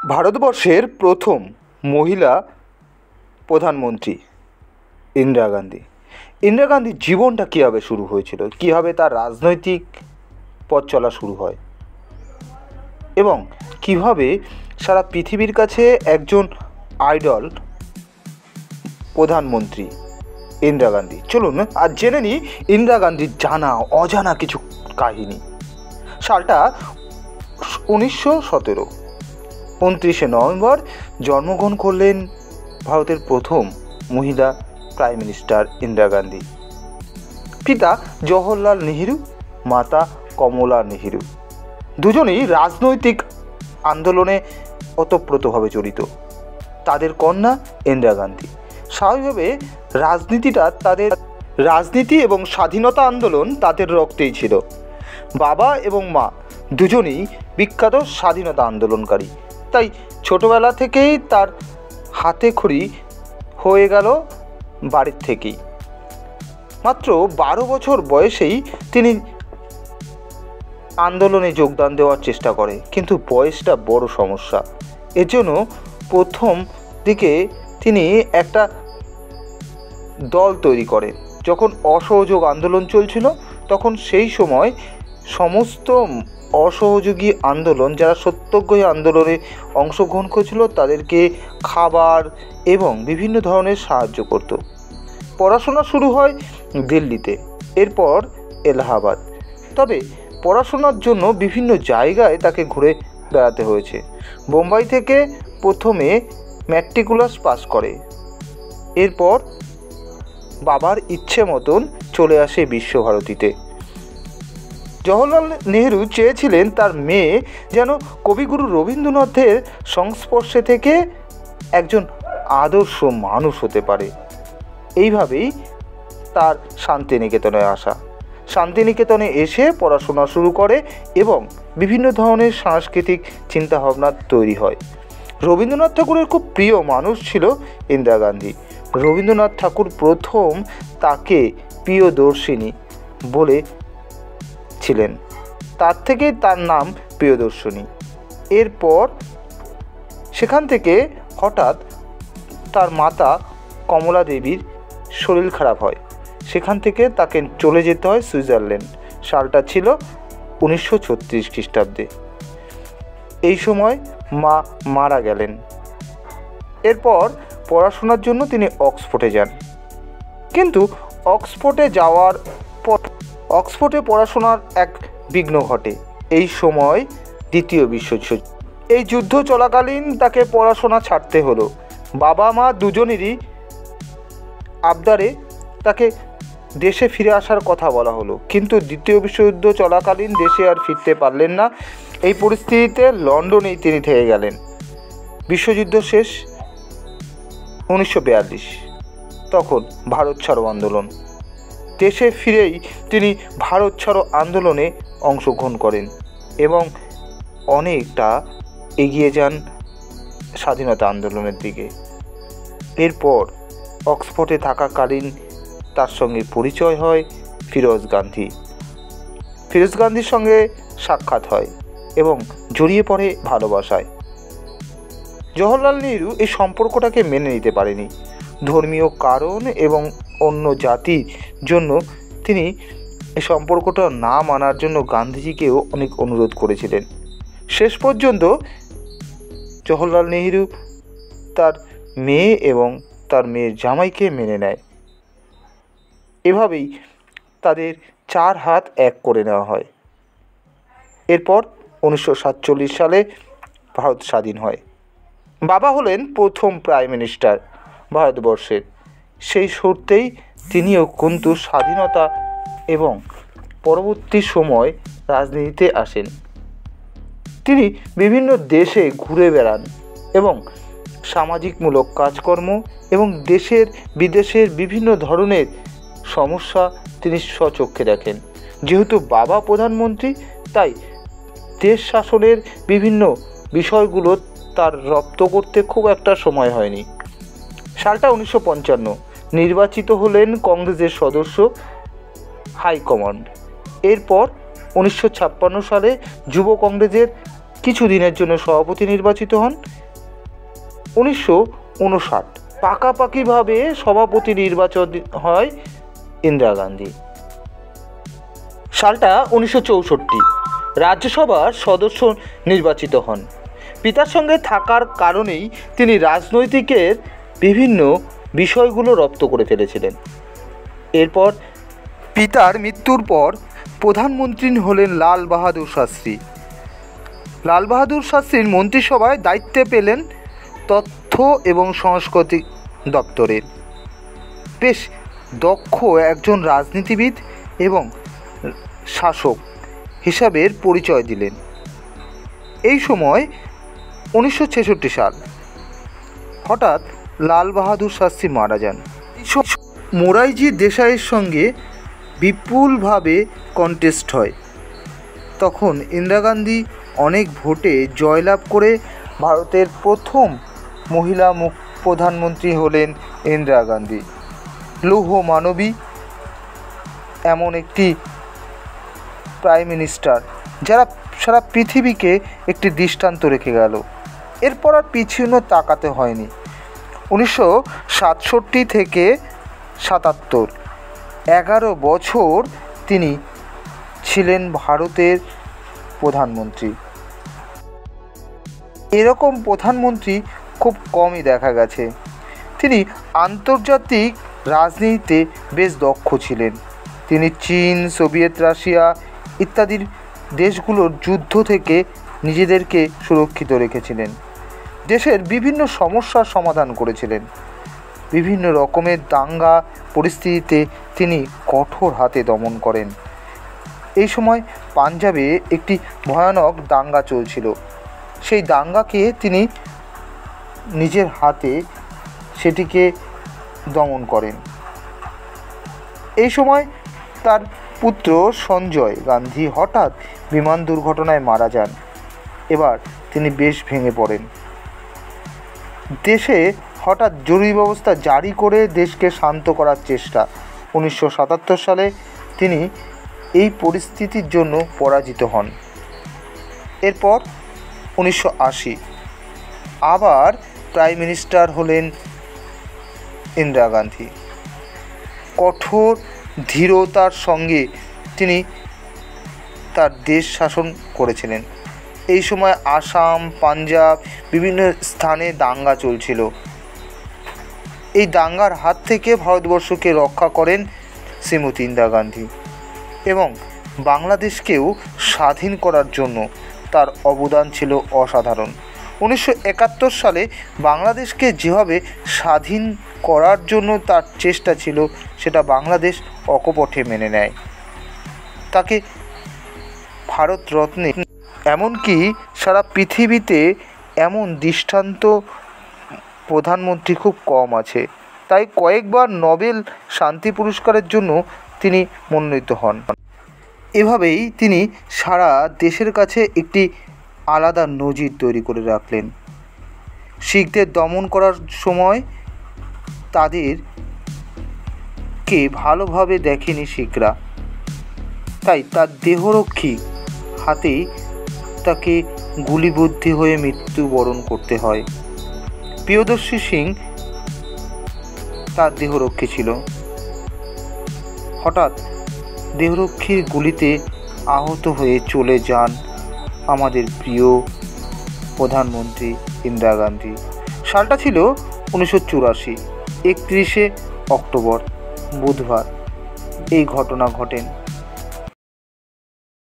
ভারতবর্ষের প্রথম মহিলা প্রধানমন্ত্রী ইন্দিরা গান্ধী। ইন্দিরা গান্ধীর জীবনটা কীভাবে শুরু হয়েছিল, কীভাবে তার রাজনৈতিক পথ চলা শুরু হয় এবং কীভাবে সারা পৃথিবীর কাছে একজন আইডল প্রধানমন্ত্রী ইন্দিরা গান্ধী। চলুন আর জেনে নিই ইন্দিরা গান্ধীর জানা অজানা কিছু কাহিনী। সালটা 1917। 29শে নভেম্বর জন্মগ্রহণ করলেন ভারতের প্রথম মহিলা প্রাইম মিনিস্টার ইন্দিরা গান্ধী। পিতা জওহরলাল নেহেরু, মাতা কমলা নেহেরু। দুজনেই রাজনৈতিক আন্দোলনে ওতপ্রোতভাবে জড়িত। তাদের কন্যা ইন্দিরা গান্ধী। স্বাভাবিকভাবে রাজনীতি এবং স্বাধীনতা আন্দোলন তাদের রক্তেই ছিল। বাবা এবং মা দুজনেই বিখ্যাত স্বাধীনতা আন্দোলনকারী, তাই ছোটবেলা থেকেই তার হাতে খড়ি হয়ে গেল বাড়ির থেকেই। মাত্র 12 বছর বয়সেই তিনি আন্দোলনে যোগদান দেওয়ার চেষ্টা করে, কিন্তু বয়সটা বড় সমস্যা। এর জন্য প্রথম দিকে তিনি একটা দল তৈরি করেন। যখন অসহযোগ আন্দোলন চলছিল, তখন সেই সময় সমস্ত অসহযোগী আন্দোলন, যারা সত্যাগ্রহী আন্দোলনে অংশগ্রহণ করেছিল, তাদেরকে খাবার এবং বিভিন্ন ধরনের সাহায্য করত। পড়াশোনা শুরু হয় দিল্লিতে, এরপর এলাহাবাদ। তবে পড়াশোনার জন্য বিভিন্ন জায়গায় তাকে ঘুরে বেড়াতে হয়েছে। বোম্বাই থেকে প্রথমে ম্যাট্রিকুলাস পাস করে, এরপর বাবার ইচ্ছে মতন চলে আসে বিশ্বভারতীতে। জওহরলাল নেহেরু চেয়েছিলেন তার মেয়ে যেন কবিগুরু রবীন্দ্রনাথের সংস্পর্শে থেকে একজন আদর্শ মানুষ হতে পারে। এইভাবেই তার শান্তিনিকেতনে আসা। শান্তিনিকেতনে এসে পড়াশোনা শুরু করে এবং বিভিন্ন ধরনের সাংস্কৃতিক চিন্তাভাবনা তৈরি হয়। রবীন্দ্রনাথ ঠাকুরের খুব প্রিয় মানুষ ছিল ইন্দিরা গান্ধী। রবীন্দ্রনাথ ঠাকুর প্রথম তাকে প্রিয়দর্শিনী বলেছিলেন, তার থেকে তার নাম প্রিয়দর্শিনী। এরপর সেখান থেকে হঠাৎ তার মাতা কমলা দেবীর শরীর খারাপ হয়। সেখান থেকে তাকে চলে যেতে হয় সুইজারল্যান্ড। সালটা ছিল 1936 খ্রিস্টাব্দে। এই সময় মা মারা গেলেন। এরপর পড়াশোনার জন্য তিনি অক্সফোর্ডে যান, কিন্তু অক্সফোর্ডে যাওয়ার পর অক্সফোর্ডে পড়াশোনার এক বিঘ্ন ঘটে। এই সময় দ্বিতীয় বিশ্বযুদ্ধ। এই যুদ্ধ চলাকালীন তাকে পড়াশোনা ছাড়তে হলো। বাবা মা দুজনেরই আবদারে তাকে দেশে ফিরে আসার কথা বলা হলো, কিন্তু দ্বিতীয় বিশ্বযুদ্ধ চলাকালীন দেশে আর ফিরতে পারলেন না। এই পরিস্থিতিতে লন্ডনেই তিনি থেকে গেলেন। বিশ্বযুদ্ধ শেষ 1942। তখন ভারত ছাড়ো আন্দোলন। দেশে ফিরেই তিনি ভারত ছাড়ো আন্দোলনে অংশগ্রহণ করেন এবং অনেকটা এগিয়ে যান স্বাধীনতা আন্দোলনের দিকে। এরপর অক্সফোর্ডে থাকাকালীন তার সঙ্গে পরিচয় হয় ফিরোজ গান্ধী। ফিরোজ গান্ধীর সঙ্গে সাক্ষাৎ হয় এবং জড়িয়ে পড়ে ভালোবাসায়। জওহরলাল নেহেরু এই সম্পর্কটাকে মেনে নিতে পারেনি। ধর্মীয় কারণ এবং অন্য জাতির জন্য তিনি এই সম্পর্কটা না মানার জন্য গান্ধীজিকেও অনেক অনুরোধ করেছিলেন। শেষ পর্যন্ত জওহরলাল নেহেরু তার মেয়ে এবং তার মেয়ের জামাইকে মেনে নেয়। এভাবেই তাদের 4 হাত এক করে নেওয়া হয়। এরপর 1947 সালে ভারত স্বাধীন হয়। বাবা হলেন প্রথম প্রাইম মিনিস্টার ভারতবর্ষের। সেই সূত্রেই তিনিও কিন্তু স্বাধীনতা এবং পরবর্তী সময় রাজনীতিতে আসেন। তিনি বিভিন্ন দেশে ঘুরে বেড়ান এবং সামাজিকমূলক কাজকর্ম এবং দেশের বিদেশের বিভিন্ন ধরনের সমস্যা তিনি স্বচক্ষে দেখেন। যেহেতু বাবা প্রধানমন্ত্রী, তাই দেশ শাসনের বিভিন্ন বিষয়গুলো তার রপ্ত করতে খুব একটা সময় হয়নি। সালটা 1955। নির্বাচিত হলেন কংগ্রেসের সদস্য হাইকমান্ড। এরপর 1956 সালে যুব কংগ্রেসের কিছুদিনের জন্য সভাপতি নির্বাচিত হন। 1959 পাকাপাকিভাবে সভাপতি নির্বাচন হয় ইন্দিরা গান্ধী। সালটা 1964 রাজ্যসভার সদস্য নির্বাচিত হন। পিতার সঙ্গে থাকার কারণেই তিনি রাজনৈতিকের বিভিন্ন বিষয়গুলো রপ্ত করে ফেলেছিলেন। এরপর পিতার মৃত্যুর পর প্রধানমন্ত্রী হলেন লাল বাহাদুর শাস্ত্রী। লাল বাহাদুর শাস্ত্রীর মন্ত্রিসভায় দায়িত্বে পেলেন তথ্য এবং সংস্কৃতি দপ্তরের। বেশ দক্ষ একজন রাজনীতিবিদ এবং শাসক হিসাবে পরিচয় দিলেন। এই সময় 1966 সাল হঠাৎ লাল বাহাদুর শাস্ত্রী মারা যান। মোরারজি দেশাইয়ের সঙ্গে বিপুলভাবে কন্টেস্ট হয়। তখন ইন্দিরা গান্ধী অনেক ভোটে জয়লাভ করে ভারতের প্রথম মহিলা প্রধানমন্ত্রী হলেন ইন্দিরা গান্ধী। লৌহ মানবী এমন একটি প্রাইম মিনিস্টার যারা সারা পৃথিবীকে একটি দৃষ্টান্ত রেখে গেল। এরপর আর পিছনে তাকাতে হয়নি। 1967 থেকে 77 11 বছর তিনি ছিলেন ভারতের প্রধানমন্ত্রী। এরকম প্রধানমন্ত্রী খুব কমই দেখা গেছে। তিনি আন্তর্জাতিক রাজনীতিতে বেশ দক্ষ ছিলেন। তিনি চীন, সোভিয়েত রাশিয়া ইত্যাদি দেশগুলোর যুদ্ধ থেকে নিজেদেরকে সুরক্ষিত রেখেছিলেন। দেশের বিভিন্ন সমস্যার সমাধান করেছিলেন। বিভিন্ন রকমের দাঙ্গা পরিস্থিতিতে তিনি কঠোর হাতে দমন করেন। এই সময় পাঞ্জাবে একটি ভয়ানক দাঙ্গা চলছিল। সেই দাঙ্গাকে তিনি নিজের হাতে সেটিকে দমন করেন। এই সময় তার পুত্র সঞ্জয় গান্ধী হঠাৎ বিমান দুর্ঘটনায় মারা যান। এবার তিনি বেশ ভেঙে পড়েন। দেশে হঠাৎ জরুরি ব্যবস্থা জারি করে দেশকে শান্ত করার চেষ্টা। 1977 সালে তিনি এই পরিস্থিতির জন্য পরাজিত হন। এরপর 1980 আবার প্রাইম মিনিস্টার হলেন ইন্দিরা গান্ধী। কঠোর ধীরতার সঙ্গে তিনি তার দেশ শাসন করেছিলেন। এই সময় আসাম, পাঞ্জাব বিভিন্ন স্থানে দাঙ্গা চলছিল। এই দাঙ্গার হাত থেকে ভারতবর্ষকে রক্ষা করেন শ্রীমতী ইন্দিরা গান্ধী এবং বাংলাদেশকেও স্বাধীন করার জন্য তার অবদান ছিল অসাধারণ। 1971 সালে বাংলাদেশকে যেভাবে স্বাধীন করার জন্য তার চেষ্টা ছিল সেটা বাংলাদেশ অকপটে মেনে নেয়। তাকে ভারতরত্নে, এমনকি সারা পৃথিবীতে এমন দৃষ্টান্ত প্রধানমন্ত্রী খুব কম আছে। তাই কয়েকবার নোবেল শান্তি পুরস্কারের জন্য তিনি মনোনীত হন। এভাবেই তিনি সারা দেশের কাছে একটি আলাদা নজির তৈরি করে রাখলেন। শিখদের দমন করার সময় তাদেরকে ভালোভাবে দেখেনি শিখরা, তাই তার দেহরক্ষী হাতেই তাকে গুলিবিদ্ধ হয়ে মৃত্যুবরণ করতে হয়। প্রিয়দর্শী সিং তার দেহরক্ষী ছিল। হঠাৎ দেহরক্ষীর গুলিতে আহত হয়ে চলে যান আমাদের প্রিয় প্রধানমন্ত্রী ইন্দিরা গান্ধী। সালটা ছিল 1984, 31 অক্টোবর বুধবার এই ঘটনা ঘটেন।